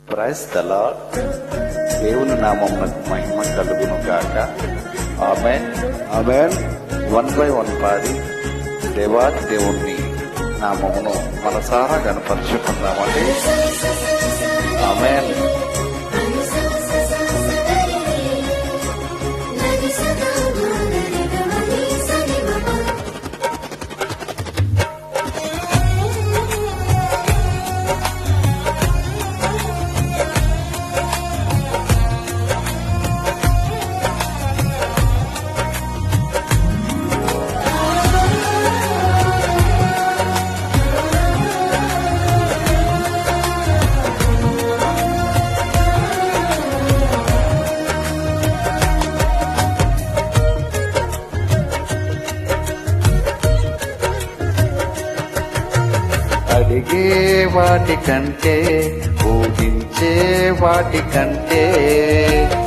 Praise the lord. దేవుని నామమునకు మహిమ కలుగును గాక. ఆమేన్. ఆమేన్. 1 by 1 పాడి దేవాది దేవుణ్ణి నామమును మనసారా గణపరుచుకుందామండి. ఆమేన్. అడిగే వాటికంటే ఊహించే వాటికంటే,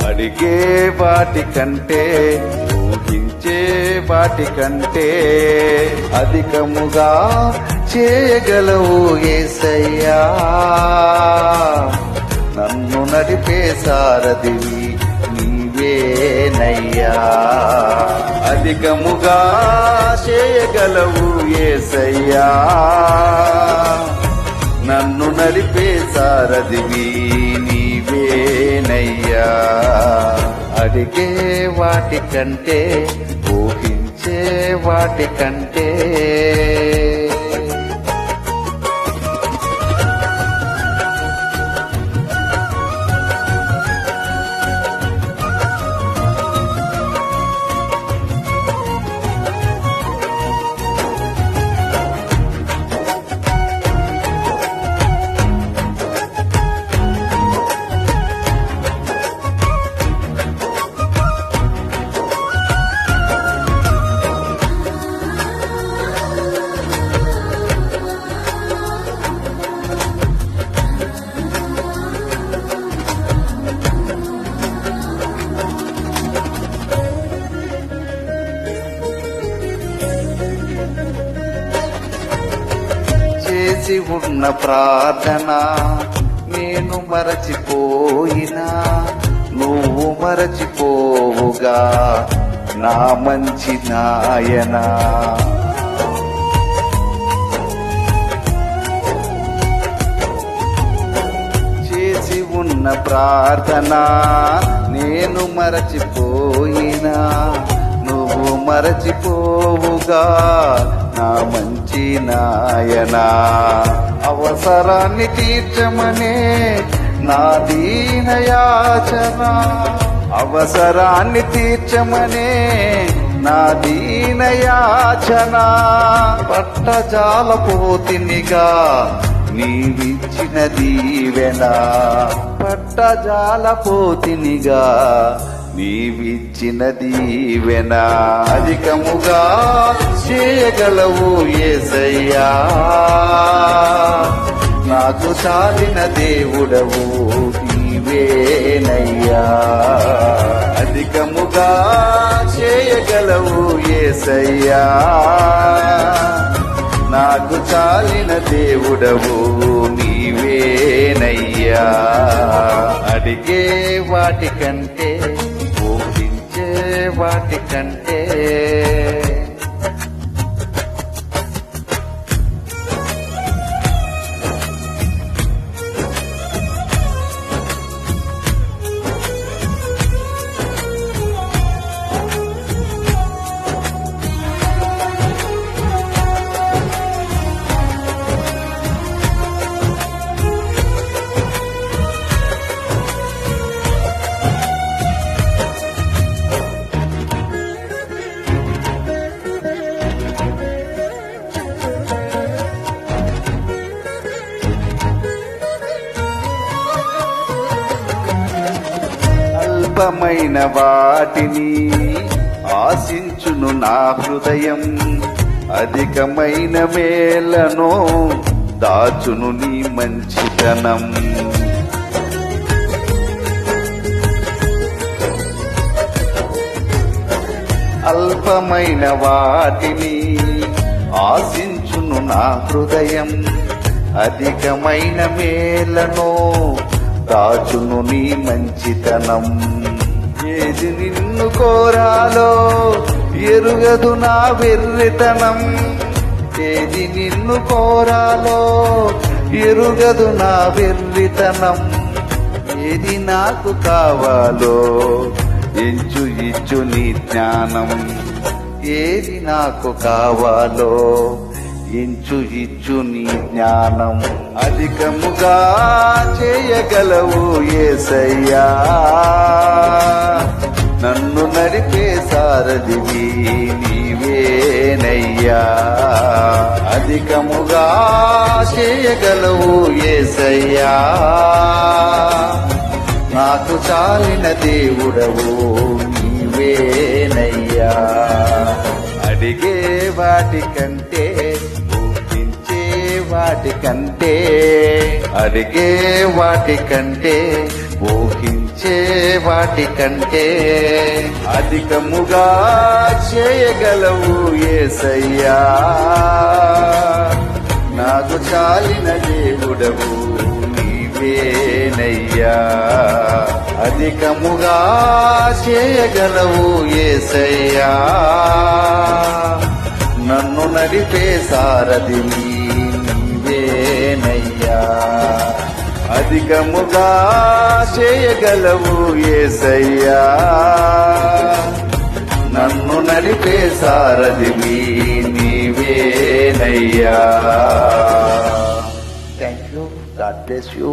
అడిగే వాటికంటే ఊహించే వాటికంటే అధికముగా చేయగలవు యేసయ్యా. నన్ను నడిపే సారథివి నీవేనయ్యా. అధికముగా చేయగలవు యేసయ్యా. నన్ను నడిపే సారథివి నీవేనయ్యా. అడిగే వాటికంటే ఊహించే వాటికంటే చేసి ఉన్న ప్రార్థన నేను మరచిపోయినా నువ్వు మరచిపోవుగా నా మంచి నాయనా. చేసి ఉన్న ప్రార్థన నేను మరచిపోయినా నువ్వు మరచిపోవుగా నా మంచి నాయనా. అవసరాన్ని తీర్చమనే నా దీనయాచన, అవసరాన్ని తీర్చమనే నా దీనయాచన. పట్టజాలపోతినిగా నీవిచ్చిన దీవెన, పట్టజాలపోతినిగా నీవిచ్చిన దీవెన. అధికముగా చేయగలవు యేసయ్యా. నాకు చాలిన దేవుడవు నీవేనయ్యా. అధికముగా చేయగలవు యేసయ్యా. నాకు చాలిన దేవుడవు నీవేనయ్యా. అడిగే వాటికంటే ఊహించే వాటికంటే అల్పమైన వాటిని ఆశించును నా హృదయం, అధికమైన మేలను దాచును నీ మంచితనం. అల్పమైన వాటిని ఆశించును నా హృదయం, అధికమైన మేలను దాచును నీ మంచితనం. ఏది నిన్ను కోరాలో ఎరుగదు నా వెర్రితనం. ఏది నిన్ను కోరాలో ఎరుగదు నా వెర్రితనం. ఏది నాకు కావాలో ఎంచు ఇచ్చు నీ జ్ఞానం. ఏది నాకు కావాలో ఎంచు ఇచ్చు నీ జ్ఞానం. అధికముగా చేయగలవు యేసయ్యా, నన్ను నడిపే సారథివి నీవేనయ్యా. అధికముగా చేయగలవు యేసయ్యా, నాకు చాలిన దేవుడవు నీవేనయ్యా. అడిగే వాటికంటే ఊహించే వాటికంటే, అడిగే వాటికంటే ఊహించే వాటికంటే అధికముగా చేయగలవు యేసయ్యా, నాకు చాలిన దేవుడవు నీవేనయ్యా. అధికముగా చేయగలవు యేసయ్యా, నన్ను నడిపే సారథివి నీవేనయ్యా. అధికముగా చేయగలవు యేసయ్యా, నన్ను నడిపే సారథివి నీవేనయ్యా. Thank you. God bless you.